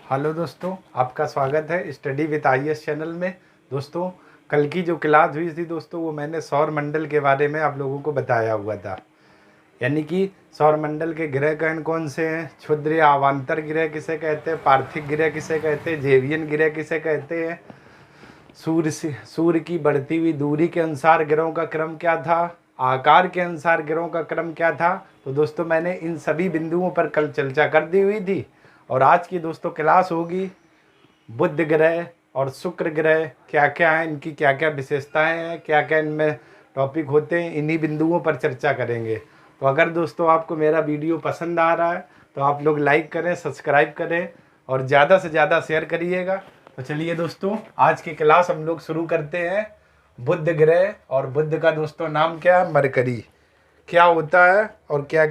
Hello दोस्तों, आपका स्वागत है स्टडी विद आईएएस चैनल में। दोस्तों, कल की जो क्लास हुई थी दोस्तों, वो मैंने सौर मंडल के बारे में आप लोगों को बताया हुआ था। यानी कि सौर मंडल के ग्रह कौन कौन से हैं, क्षुद्र या अवान्तर ग्रह किसे कहते हैं, पार्थिव ग्रह किसे कहते हैं, जेवियन ग्रह किसे कहते हैं, सूर्य की बढ़ती हुई दूरी के अनुसार ग्रहों का क्रम क्या था, आकार के अनुसार ग्रहों का क्रम क्या था। तो दोस्तों, मैंने इन सभी बिंदुओं पर कल चर्चा कर दी हुई थी। और आज की दोस्तों क्लास होगी बुध ग्रह और शुक्र ग्रह क्या क्या है, इनकी क्या क्या विशेषताएं हैं, क्या क्या इनमें टॉपिक होते हैं, इन्हीं बिंदुओं पर चर्चा करेंगे। तो अगर दोस्तों आपको मेरा वीडियो पसंद आ रहा है तो आप लोग लाइक करें, सब्सक्राइब करें और ज़्यादा से ज़्यादा शेयर करिएगा। तो चलिए दोस्तों, आज की क्लास हम लोग शुरू करते हैं। बुध ग्रह और बुध का दोस्तों नाम क्या है, मरकरी। क्या होता है और क्या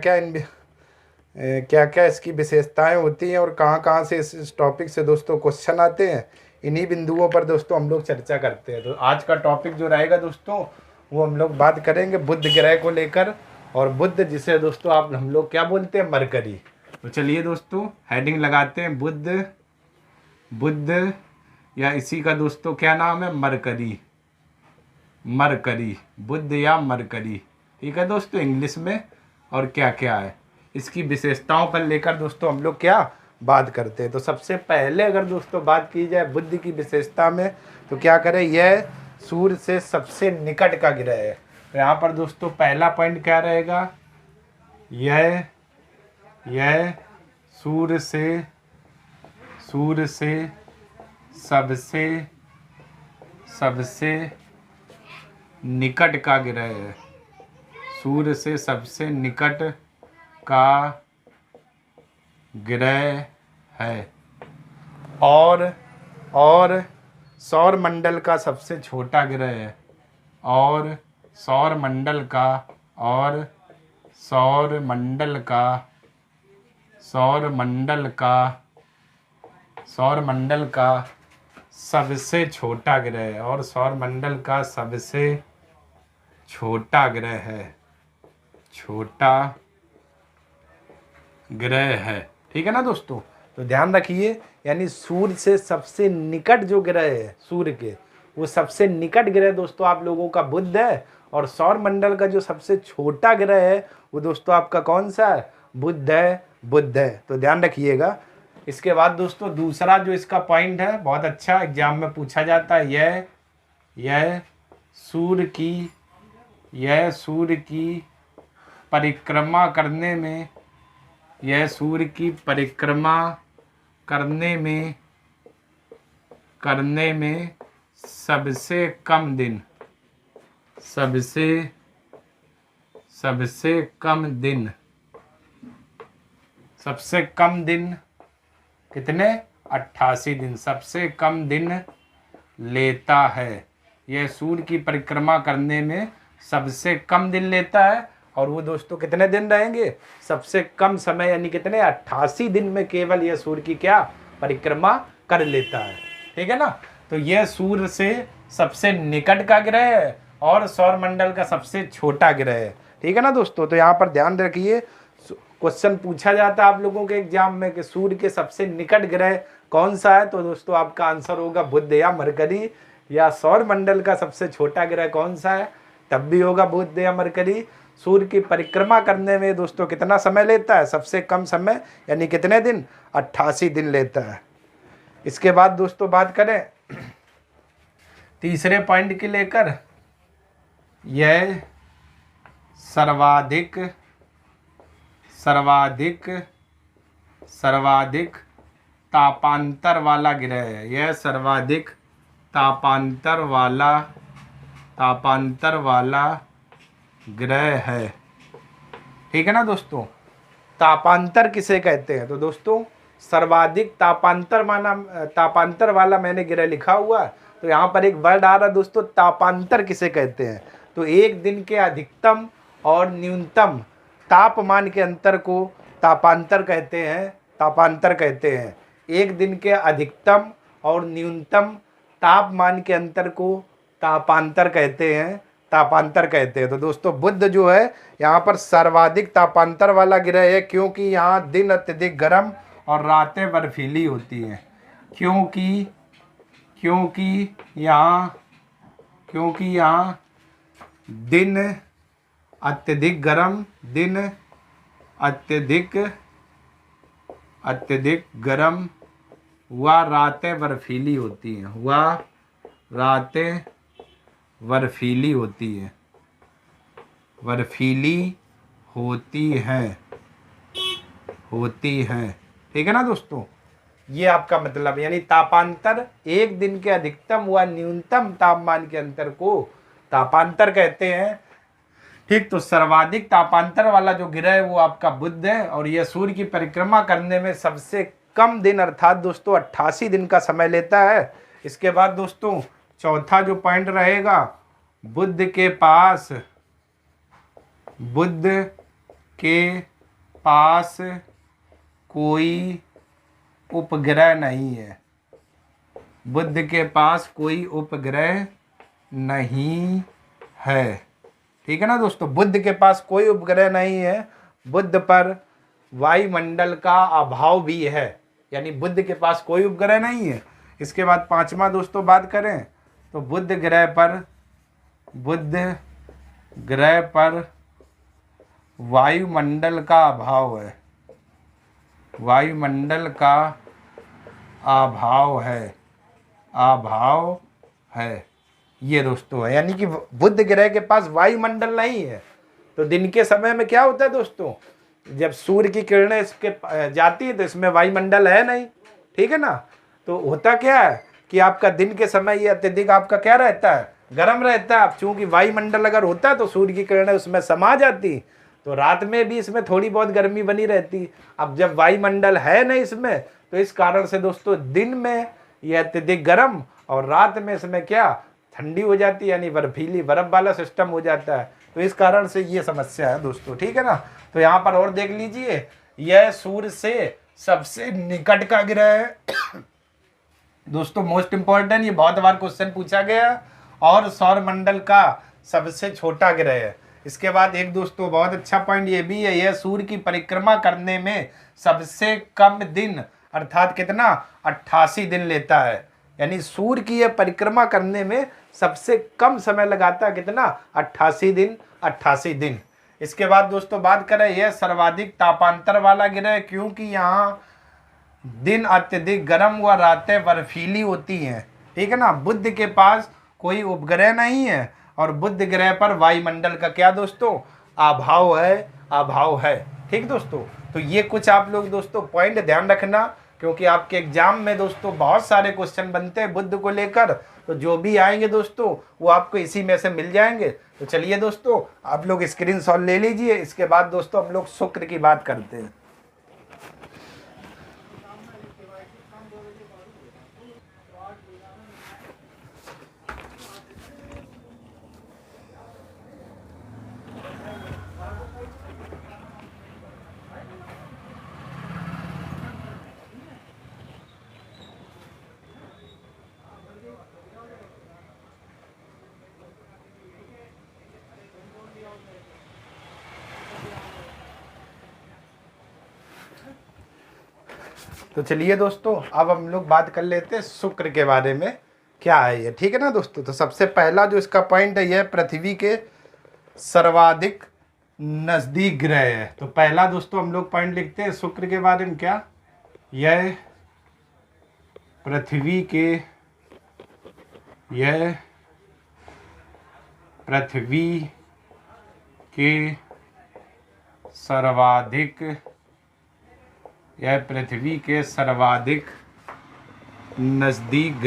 क्या इसकी विशेषताएं होती हैं और कहाँ कहाँ से इस टॉपिक से दोस्तों क्वेश्चन आते हैं, इन्हीं बिंदुओं पर दोस्तों हम लोग चर्चा करते हैं। तो आज का टॉपिक जो रहेगा दोस्तों, वो हम लोग बात करेंगे बुध ग्रह को लेकर। और बुध जिसे दोस्तों हम लोग क्या बोलते हैं, मरकरी। तो चलिए दोस्तों, हेडिंग लगाते हैं बुध या इसी का दोस्तों क्या नाम है, मरकरी, बुध या मरकरी। ठीक है दोस्तों, इंग्लिश में। और क्या क्या है इसकी विशेषताओं पर लेकर दोस्तों हम लोग क्या बात करते हैं। तो सबसे पहले अगर दोस्तों बात की जाए बुध की विशेषता में, तो क्या करें, यह सूर्य से सबसे निकट का ग्रह है। तो यहाँ पर दोस्तों पहला पॉइंट क्या रहेगा, यह सूर्य से सबसे निकट का ग्रह है। सूर्य से सबसे निकट का ग्रह है और सौर मंडल का सबसे छोटा ग्रह है। और सौर मंडल का सबसे छोटा ग्रह है। और सौर मंडल का सबसे छोटा ग्रह है, ठीक है ना दोस्तों। तो ध्यान रखिए, यानी सूर्य से सबसे निकट जो ग्रह है सूर्य के, वो सबसे निकट ग्रह दोस्तों आप लोगों का बुध है। और सौर मंडल का जो सबसे छोटा ग्रह है वो दोस्तों आपका कौन सा है, बुध है। तो ध्यान रखिएगा। इसके बाद दोस्तों दूसरा जो इसका पॉइंट है, बहुत अच्छा एग्जाम में पूछा जाता है, यह सूर्य की परिक्रमा करने में सबसे कम दिन कितने, 88 दिन, सबसे कम दिन लेता है। यह सूर्य की परिक्रमा करने में सबसे कम दिन लेता है। और वो दोस्तों कितने दिन रहेंगे, सबसे कम समय, यानी कितने, 88 दिन में केवल यह सूर्य की क्या परिक्रमा कर लेता है। ठीक है ना। तो यह सूर्य से सबसे निकट का ग्रह है और सौर मंडल का सबसे छोटा ग्रह है। ठीक है ना दोस्तों। तो यहाँ पर ध्यान रखिए, क्वेश्चन पूछा जाता है आप लोगों के एग्जाम में कि सूर्य के सबसे निकट ग्रह कौन सा है। तो दोस्तों आपका आंसर होगा बुध या मरकरी। या सौर मंडल का सबसे छोटा ग्रह कौन सा है, तब भी होगा बुध या मरकरी। सूर्य की परिक्रमा करने में दोस्तों कितना समय लेता है, सबसे कम समय, यानी कितने दिन, 88 दिन लेता है। इसके बाद दोस्तों बात करें तीसरे पॉइंट की लेकर, यह सर्वाधिक तापांतर वाला ग्रह है। यह सर्वाधिक तापांतर वाला ग्रह है। ठीक है ना दोस्तों। तापांतर किसे कहते हैं, तो दोस्तों सर्वाधिक तापांतर वाला मैंने ग्रह लिखा हुआ है। तो यहाँ पर एक वर्ड आ रहा है दोस्तों, तापांतर किसे कहते हैं। तो एक दिन के अधिकतम और न्यूनतम तापमान के अंतर को तापांतर कहते हैं। एक दिन के अधिकतम और न्यूनतम तापमान के अंतर को तापांतर कहते हैं। तो दोस्तों बुध जो है यहाँ पर सर्वाधिक तापांतर वाला ग्रह है, क्योंकि यहाँ दिन अत्यधिक गर्म और रातें बर्फीली होती हैं। क्योंकि यहाँ दिन अत्यधिक गर्म व रातें बर्फीली होती हैं। ठीक है ना दोस्तों, ये आपका मतलब, यानी तापांतर एक दिन के अधिकतम व न्यूनतम तापमान के अंतर को तापांतर कहते हैं। ठीक, तो सर्वाधिक तापांतर वाला जो ग्रह है वो आपका बुध है, और यह सूर्य की परिक्रमा करने में सबसे कम दिन अर्थात दोस्तों 88 दिन का समय लेता है। इसके बाद दोस्तों चौथा जो पॉइंट रहेगा, बुध के पास कोई उपग्रह नहीं है। बुध के पास कोई उपग्रह नहीं है। ठीक है ना दोस्तों, बुध के पास कोई उपग्रह नहीं है। बुध पर वायुमंडल का अभाव भी है, यानी बुध के पास कोई उपग्रह नहीं है। इसके बाद पांचवा दोस्तों बात करें तो बुध ग्रह पर वायुमंडल का अभाव है। ये दोस्तों है, यानी कि बुध ग्रह के पास वायुमंडल नहीं है। तो दिन के समय में क्या होता है दोस्तों, जब सूर्य की किरणें इसके जाती है तो इसमें वायुमंडल है नहीं। ठीक है ना, तो होता क्या है कि आपका दिन के समय ये अत्यधिक आपका क्या रहता है, गर्म रहता है। अब चूंकि वायुमंडल अगर होता है तो सूर्य की किरणें उसमें समा जाती, तो रात में भी इसमें थोड़ी बहुत गर्मी बनी रहती। अब जब वायुमंडल है नहीं इसमें, तो इस कारण से दोस्तों दिन में यह अत्यधिक गर्म और रात में इसमें क्या ठंडी हो जाती है, यानी बर्फीली बर्फ वाला सिस्टम हो जाता है। तो इस कारण से ये समस्या है दोस्तों। ठीक है ना, तो यहाँ पर और देख लीजिए, यह सूर्य से सबसे निकट का ग्रह है दोस्तों, मोस्ट इंपॉर्टेंट, ये बहुत बार क्वेश्चन पूछा गया, और सौरमंडल का सबसे छोटा ग्रह है। इसके बाद एक दोस्तों बहुत अच्छा पॉइंट ये भी है, यह सूर्य की परिक्रमा करने में सबसे कम दिन अर्थात कितना 88 दिन लेता है, यानी सूर्य की यह परिक्रमा करने में सबसे कम समय लगाता है, कितना 88 दिन। इसके बाद दोस्तों बात करें, यह सर्वाधिक तापांतर वाला ग्रह है, क्योंकि यहाँ दिन अत्यधिक गर्म व रातें बर्फीली होती हैं। ठीक है ना, बुध के पास कोई उपग्रह नहीं है, और बुध ग्रह पर वायुमंडल का क्या दोस्तों अभाव है। ठीक दोस्तों, तो ये कुछ आप लोग दोस्तों पॉइंट ध्यान रखना, क्योंकि आपके एग्जाम में दोस्तों बहुत सारे क्वेश्चन बनते हैं बुध को लेकर, तो जो भी आएंगे दोस्तों वो आपको इसी में से मिल जाएंगे। तो चलिए दोस्तों, आप लोग स्क्रीनशॉट ले लीजिए। इसके बाद दोस्तों हम लोग शुक्र की बात करते हैं। तो चलिए दोस्तों, अब हम लोग बात कर लेते हैं शुक्र के बारे में, क्या है ये। ठीक है ना दोस्तों, तो सबसे पहला जो इसका पॉइंट है, यह पृथ्वी के सर्वाधिक नजदीक ग्रह है। तो पहला दोस्तों हम लोग पॉइंट लिखते हैं शुक्र के बारे में, क्या यह पृथ्वी के सर्वाधिक नजदीक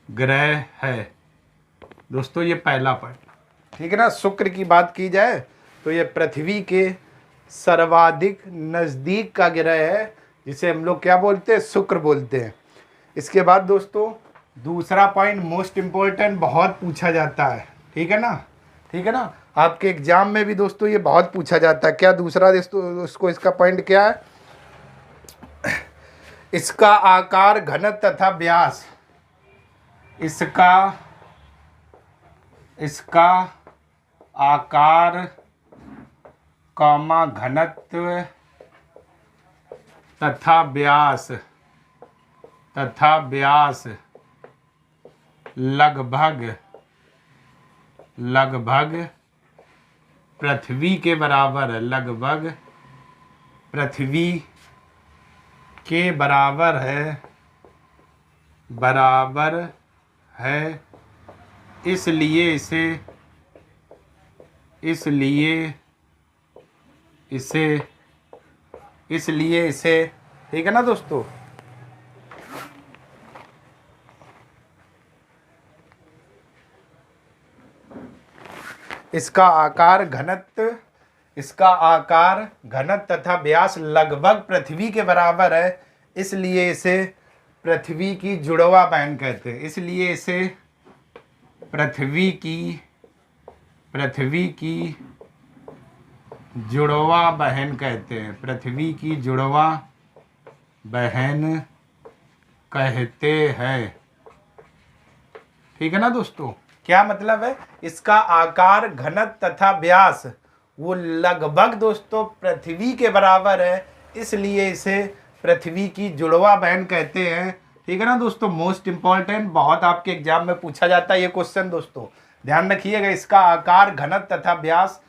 ग्रह है दोस्तों, ये पहला पॉइंट। ठीक है ना, शुक्र की बात की जाए तो ये पृथ्वी के सर्वाधिक नजदीक का ग्रह है, जिसे हम लोग क्या बोलते हैं, शुक्र बोलते हैं। इसके बाद दोस्तों दूसरा पॉइंट मोस्ट इंपॉर्टेंट, बहुत पूछा जाता है। ठीक है ना, आपके एग्जाम में भी दोस्तों ये बहुत पूछा जाता है। क्या दूसरा दोस्तों इसका पॉइंट क्या है, इसका आकार, घनत्व तथा व्यास। इसका आकार, कॉमा घनत्व तथा व्यास लगभग पृथ्वी के बराबर है, लगभग पृथ्वी के बराबर है, इसलिए इसे ठीक है ना दोस्तों। इसका आकार घनत्व तथा व्यास लगभग पृथ्वी के बराबर है, इसलिए इसे पृथ्वी की जुड़वा बहन कहते हैं। इसलिए इसे पृथ्वी की जुड़वा बहन कहते हैं। पृथ्वी की जुड़वा बहन कहते हैं। ठीक है ना दोस्तों। क्या मतलब है, इसका आकार घनत्व तथा व्यास वो लगभग दोस्तों पृथ्वी के बराबर है, इसलिए इसे पृथ्वी की जुड़वा बहन कहते हैं। ठीक है ना दोस्तों। मोस्ट इंपॉर्टेंट, बहुत आपके एग्जाम में पूछा जाता है ये क्वेश्चन दोस्तों, ध्यान रखिएगा। इसका आकार घनत्व तथा व्यास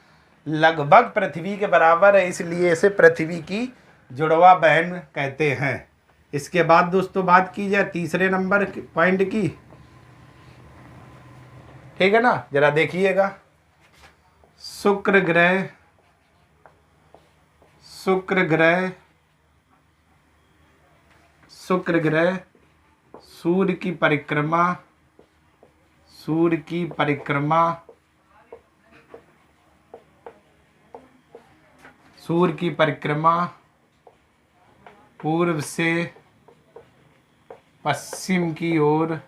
लगभग पृथ्वी के बराबर है, इसलिए इसे पृथ्वी की जुड़वा बहन कहते हैं। इसके बाद दोस्तों बात की जाए तीसरे नंबर पॉइंट की। ठीक है ना, जरा देखिएगा। शुक्र ग्रह सूर्य की परिक्रमा पूर्व से पश्चिम की ओर,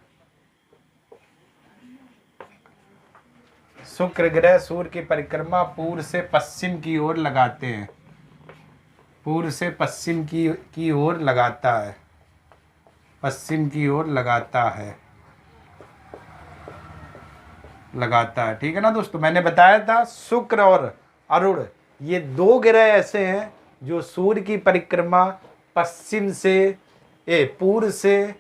शुक्र ग्रह सूर्य की परिक्रमा पूर्व से पश्चिम की ओर लगाते हैं। पूर्व से पश्चिम की ओर लगाता है, पश्चिम की ओर लगाता है। ठीक है ना दोस्तों। मैंने बताया था शुक्र और अरुण ये दो ग्रह ऐसे हैं जो सूर्य की परिक्रमा पूर्व से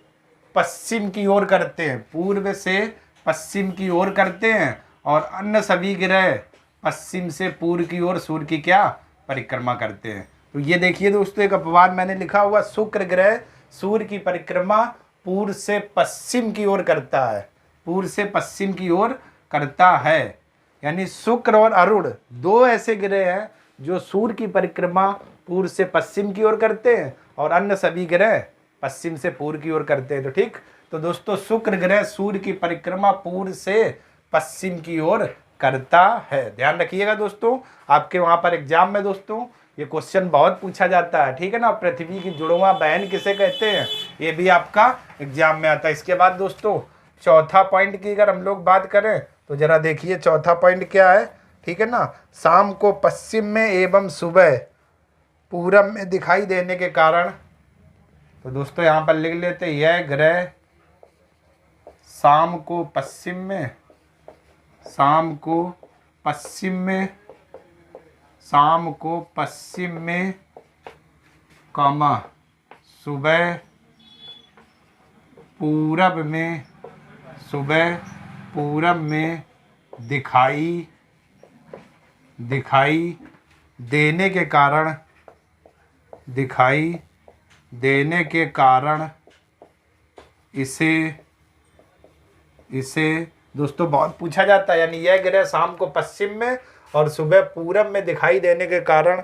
पश्चिम की ओर करते हैं, पूर्व से पश्चिम की ओर करते हैं, और अन्य सभी ग्रह पश्चिम से पूर्व की ओर सूर्य की क्या परिक्रमा करते हैं। तो ये देखिए दोस्तों, एक अपवाद मैंने लिखा हुआ, शुक्र ग्रह सूर्य की परिक्रमा पूर्व से पश्चिम की ओर करता है, पूर्व से पश्चिम की ओर करता है। यानी शुक्र और अरुण दो ऐसे ग्रह हैं जो सूर्य की परिक्रमा पूर्व से पश्चिम की ओर करते हैं, और अन्य सभी ग्रह पश्चिम से पूर्व की ओर करते हैं। तो ठीक, तो दोस्तों शुक्र ग्रह सूर्य की परिक्रमा पूर्व से पश्चिम की ओर करता है। ध्यान रखिएगा दोस्तों, आपके वहां पर एग्जाम में दोस्तों ये क्वेश्चन बहुत पूछा जाता है। ठीक है ना। पृथ्वी की जुड़वा बहन किसे कहते हैं, ये भी आपका एग्जाम में आता है। इसके बाद दोस्तों चौथा पॉइंट की अगर हम लोग बात करें तो जरा देखिए चौथा पॉइंट क्या है। ठीक है ना। शाम को पश्चिम में एवं सुबह पूरब में दिखाई देने के कारण, तो दोस्तों यहाँ पर लिख लेते, यह ग्रह शाम को पश्चिम में कॉमा सुबह पूरब में दिखाई देने के कारण इसे दोस्तों बहुत पूछा जाता है। यानी यह ग्रह शाम को पश्चिम में और सुबह पूरब में दिखाई देने के कारण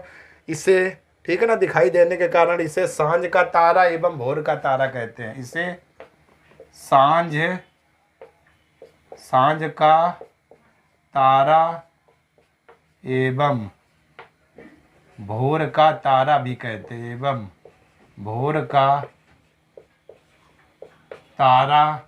इसे, ठीक है ना, दिखाई देने के कारण इसे सांझ का तारा एवं भोर का तारा कहते हैं। इसे सांझ का तारा एवं भोर का तारा भी कहते हैं, एवं भोर का तारा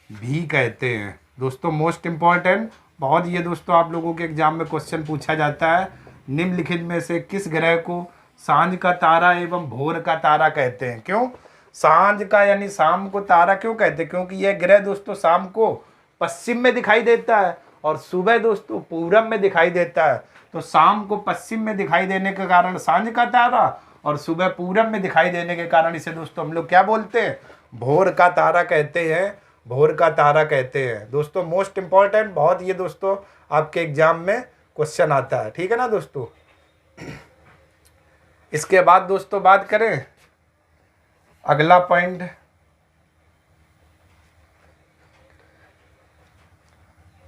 भी कहते हैं। दोस्तों मोस्ट इम्पॉर्टेंट, बहुत ये दोस्तों आप लोगों के एग्जाम में क्वेश्चन पूछा जाता है, निम्नलिखित में से किस ग्रह को सांझ का तारा एवं भोर का तारा कहते हैं। क्यों सांझ का यानी शाम को तारा क्यों कहते हैं, क्योंकि यह ग्रह दोस्तों शाम को पश्चिम में दिखाई देता है और सुबह दोस्तों पूरब में दिखाई देता है। तो शाम को पश्चिम में दिखाई देने के कारण सांझ का तारा, और सुबह पूरब में दिखाई देने के कारण इसे दोस्तों हम लोग क्या बोलते हैं, भोर का तारा कहते हैं, भोर का तारा कहते हैं। दोस्तों मोस्ट इंपॉर्टेंट, बहुत ये दोस्तों आपके एग्जाम में क्वेश्चन आता है, ठीक है ना दोस्तों। इसके बाद दोस्तों बात करें अगला पॉइंट,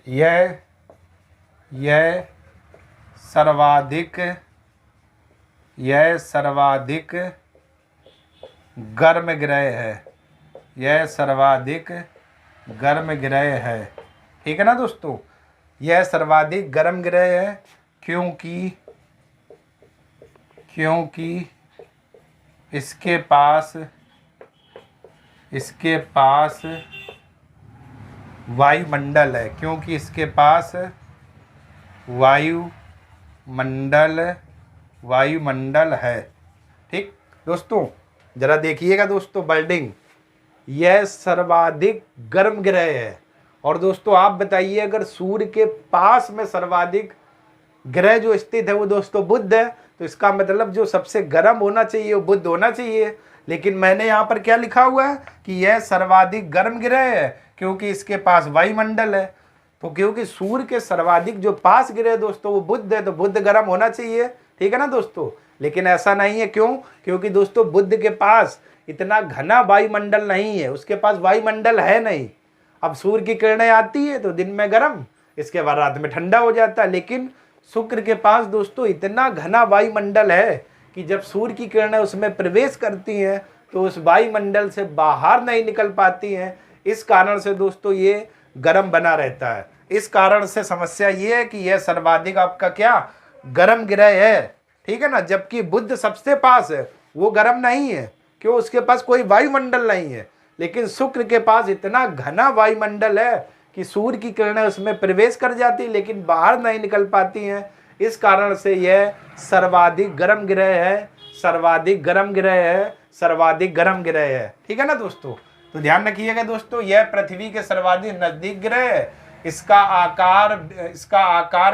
यह सर्वाधिक गर्म ग्रह है, यह सर्वाधिक गर्म ग्रह है, ठीक है ना दोस्तों। यह सर्वाधिक गर्म ग्रह है क्योंकि इसके पास वायुमंडल है, क्योंकि इसके पास वायुमंडल है, ठीक दोस्तों। जरा देखिएगा दोस्तों वर्डिंग, यह सर्वाधिक गर्म ग्रह है। और दोस्तों आप बताइए, अगर सूर्य के पास में सर्वाधिक ग्रह जो स्थित है वो दोस्तों बुध है, तो इसका मतलब जो सबसे गर्म होना चाहिए वो बुध होना चाहिए। लेकिन मैंने यहाँ पर क्या लिखा हुआ है कि यह सर्वाधिक गर्म ग्रह है क्योंकि इसके पास वायुमंडल है। तो क्योंकि सूर्य के सर्वाधिक जो पास ग्रह दोस्तों वो बुध है, तो बुध गर्म होना चाहिए, ठीक है ना दोस्तों। लेकिन ऐसा नहीं है, क्यों? क्योंकि दोस्तों बुध के पास इतना घना वायुमंडल नहीं है, उसके पास वायुमंडल है नहीं। अब सूर्य की किरणें आती है तो दिन में गर्म, इसके बाद रात में ठंडा हो जाता है। लेकिन शुक्र के पास दोस्तों इतना घना वायुमंडल है कि जब सूर्य की किरणें उसमें प्रवेश करती हैं तो उस वायुमंडल से बाहर नहीं निकल पाती हैं। इस कारण से दोस्तों ये गर्म बना रहता है। इस कारण से समस्या ये है कि यह सर्वाधिक आपका क्या गर्म ग्रह है, ठीक है ना। जबकि बुध सबसे पास है, वो गर्म नहीं है, क्यों? उसके पास कोई वायुमंडल नहीं है। लेकिन शुक्र के पास इतना घना वायुमंडल है कि सूर्य की किरणें उसमें प्रवेश कर जाती लेकिन बाहर नहीं निकल पाती हैं। इस कारण से यह सर्वाधिक गर्म ग्रह है, सर्वाधिक गर्म ग्रह है, सर्वाधिक गर्म ग्रह है, ठीक है ना दोस्तों। तो ध्यान रखिएगा दोस्तों, यह पृथ्वी के सर्वाधिक नजदीक ग्रह है। इसका आकार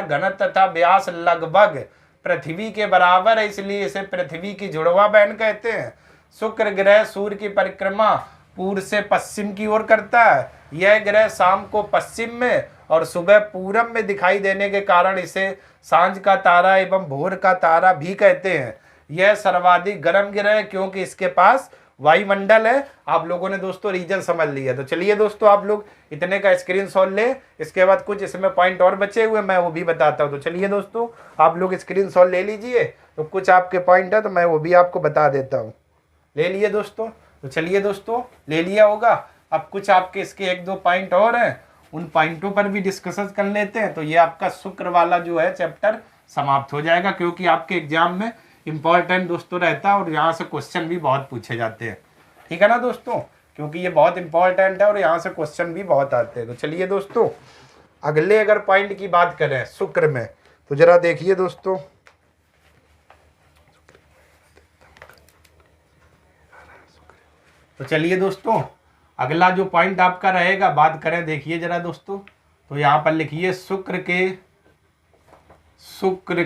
घनत्व तथा व्यास लगभग पृथ्वी के बराबर है, इसलिए इसे पृथ्वी की जुड़वा बहन कहते हैं। शुक्र ग्रह सूर्य की परिक्रमा पूर्व से पश्चिम की ओर करता है। यह ग्रह शाम को पश्चिम में और सुबह पूरब में दिखाई देने के कारण इसे सांझ का तारा एवं भोर का तारा भी कहते हैं। यह सर्वाधिक गर्म ग्रह है क्योंकि इसके पास वायुमंडल है। आप लोगों ने दोस्तों रीजन समझ लिया। तो चलिए दोस्तों आप लोग इतने का स्क्रीनशॉट ले, इसके बाद कुछ इसमें पॉइंट और बचे हुए मैं वो भी बताता हूँ। तो चलिए दोस्तों आप लोग स्क्रीनशॉट ले लीजिए, तो कुछ आपके पॉइंट है तो मैं वो भी आपको बता देता हूँ। ले लिए दोस्तों? तो चलिए दोस्तों ले लिया होगा। अब कुछ आपके इसके एक दो पॉइंट और हैं, उन पॉइंटों पर भी डिस्कस कर लेते हैं। तो ये आपका शुक्र वाला जो है चैप्टर समाप्त हो जाएगा, क्योंकि आपके एग्जाम में इंपॉर्टेंट दोस्तों रहता है और यहाँ से क्वेश्चन भी बहुत पूछे जाते हैं, ठीक है ना दोस्तों, क्योंकि ये बहुत इंपॉर्टेंट है और यहाँ से क्वेश्चन भी बहुत आते हैं। तो चलिए दोस्तों अगले अगर पॉइंट की बात करें शुक्र में, तो जरा देखिए दोस्तों, तो चलिए दोस्तों अगला जो पॉइंट आपका रहेगा बात करें, देखिए जरा दोस्तों, तो यहाँ पर लिखिए शुक्र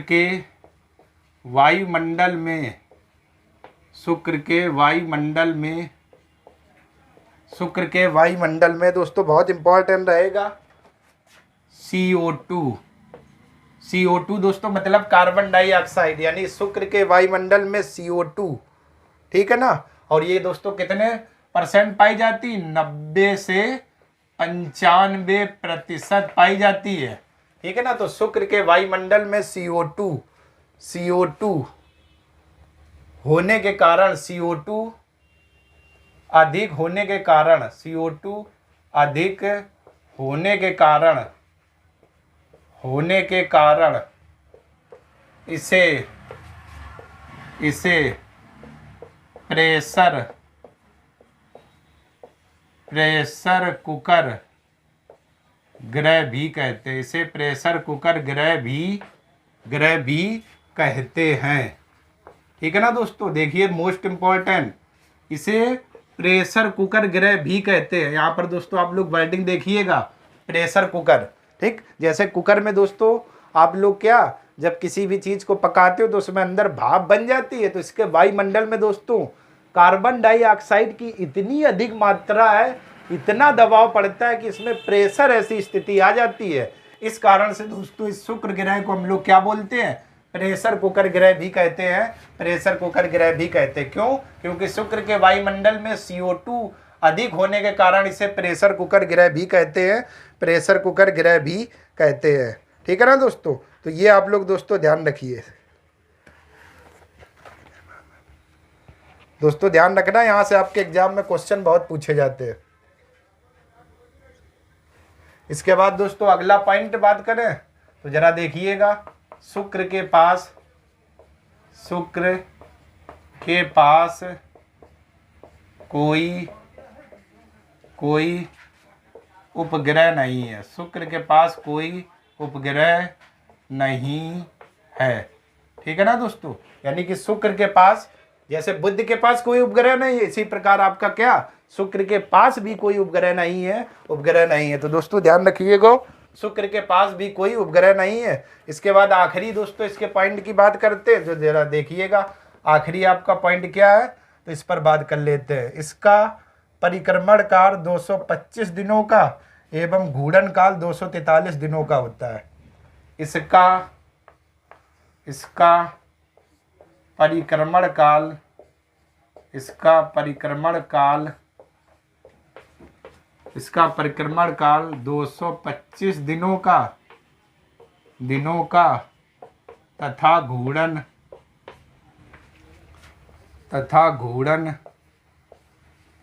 के वायुमंडल में, शुक्र के वायुमंडल में दोस्तों बहुत इंपॉर्टेंट रहेगा CO2 दोस्तों, मतलब कार्बन डाइऑक्साइड, यानी शुक्र के वायुमंडल में CO2, ठीक है ना। और ये दोस्तों कितने % पाई जाती? 90 से 95% पाई जाती है, ठीक है ना। तो शुक्र के वायुमंडल में CO2 होने के कारण, CO2 अधिक होने के कारण, CO2 अधिक होने के कारण इसे प्रेशर कुकर ग्रह भी कहते हैं, इसे प्रेशर कुकर ग्रह भी कहते हैं, ठीक है ना दोस्तों। देखिए मोस्ट इंपॉर्टेंट, इसे प्रेशर कुकर ग्रह भी कहते हैं। यहाँ पर दोस्तों आप लोग वर्डिंग देखिएगा, प्रेशर कुकर, ठीक, जैसे कुकर में दोस्तों आप लोग क्या जब किसी भी चीज़ को पकाते हो तो उसमें अंदर भाप बन जाती है, तो इसके वायुमंडल में दोस्तों कार्बन डाइऑक्साइड की इतनी अधिक मात्रा है, इतना दबाव पड़ता है कि इसमें प्रेशर ऐसी स्थिति आ जाती है। इस कारण से दोस्तों इस शुक्र ग्रह को हम लोग क्या बोलते हैं, प्रेशर कुकर ग्रह भी कहते हैं, प्रेशर कुकर ग्रह भी कहते हैं। क्यों? क्योंकि शुक्र के वायुमंडल में CO2 अधिक होने के कारण इसे प्रेशर कुकर ग्रह भी कहते हैं, प्रेशर कुकर ग्रह भी कहते हैं। ठीक है ना दोस्तों, तो ये आप लोग दोस्तों ध्यान रखिए। दोस्तों ध्यान रखना, यहाँ से आपके एग्जाम में क्वेश्चन बहुत पूछे जाते हैं। इसके बाद दोस्तों अगला पॉइंट बात करें तो जरा देखिएगा, शुक्र के पास कोई उपग्रह नहीं है। शुक्र के पास कोई उपग्रह नहीं है। ठीक है ना दोस्तों, यानी कि शुक्र के पास, जैसे बुध के पास कोई उपग्रह नहीं है, इसी प्रकार आपका क्या शुक्र के पास भी कोई उपग्रह नहीं है, उपग्रह नहीं है। तो दोस्तों ध्यान रखिएगा, शुक्र के पास भी कोई उपग्रह नहीं है। इसके बाद आखिरी दोस्तों इसके पॉइंट की बात करते हैं, जो जरा देखिएगा आखिरी आपका पॉइंट क्या है, तो इस पर बात कर लेते हैं। इसका परिक्रमण काल 225 दिनों का एवं घूर्णन काल 243 दिनों का होता है। इसका परिक्रमण काल 225 दिनों का तथा घूर्णन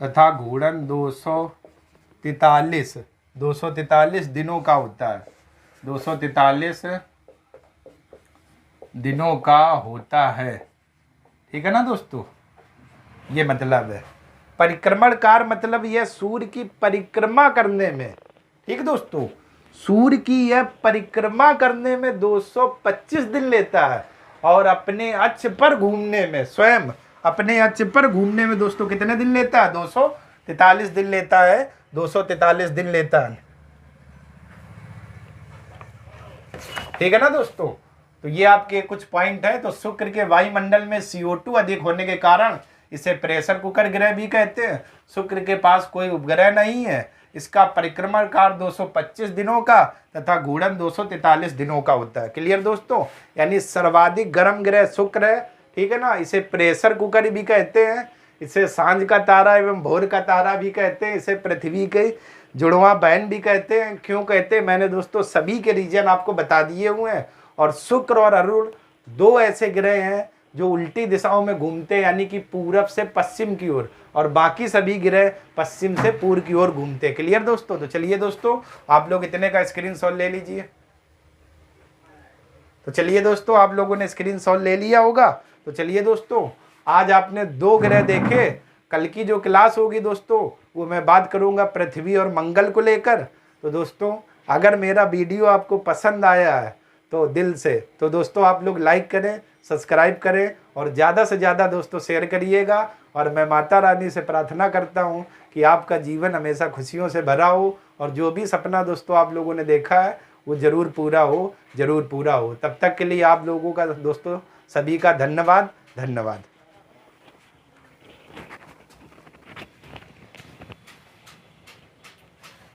243 दिनों का होता है, 243 दिनों का होता है। ठीक है ना दोस्तों, ये मतलब है परिक्रमण काल, मतलब यह सूर्य की परिक्रमा करने में, ठीक दोस्तों, सूर्य की यह परिक्रमा करने में 225 दिन लेता है, और अपने अक्ष पर घूमने में, स्वयं अपने अक्ष पर घूमने में दोस्तों कितने दिन लेता है, 243 दिन लेता है, 243 दिन लेता है। ठीक है ना दोस्तों, तो ये आपके कुछ पॉइंट है। तो शुक्र के वायुमंडल में CO2 अधिक होने के कारण इसे प्रेशर कुकर ग्रह भी कहते हैं। शुक्र के पास कोई उपग्रह नहीं है। इसका परिक्रमण काल 225 दिनों का तथा घूर्णन 243 दिनों का होता है। क्लियर दोस्तों, यानी सर्वाधिक गर्म ग्रह शुक्र है। ठीक है ना, इसे प्रेशर कुकर भी कहते हैं, इसे सांझ का तारा एवं भोर का तारा भी कहते हैं, इसे पृथ्वी के जुड़वा बहन भी कहते हैं। क्यों कहते हैं, मैंने दोस्तों सभी के रीजन आपको बता दिए हुए हैं। और शुक्र और अरुण दो ऐसे ग्रह हैं जो उल्टी दिशाओं में घूमते हैं, यानी कि पूरब से पश्चिम की ओर, और बाकी सभी ग्रह पश्चिम से पूर्व की ओर घूमते हैं। क्लियर दोस्तों, तो चलिए दोस्तों आप लोग इतने का स्क्रीनशॉट ले लीजिए। तो चलिए दोस्तों, आप लोगों ने स्क्रीनशॉट ले लिया होगा। तो चलिए दोस्तों, आज आपने दो ग्रह देखे। कल की जो क्लास होगी दोस्तों वो मैं बात करूंगा पृथ्वी और मंगल को लेकर। तो दोस्तों अगर मेरा वीडियो आपको पसंद आया है तो दिल से, तो दोस्तों आप लोग लाइक करें, सब्सक्राइब करें और ज़्यादा से ज़्यादा दोस्तों शेयर करिएगा। और मैं माता रानी से प्रार्थना करता हूँ कि आपका जीवन हमेशा खुशियों से भरा हो, और जो भी सपना दोस्तों आप लोगों ने देखा है वो ज़रूर पूरा हो, ज़रूर पूरा हो। तब तक के लिए आप लोगों का दोस्तों सभी का धन्यवाद।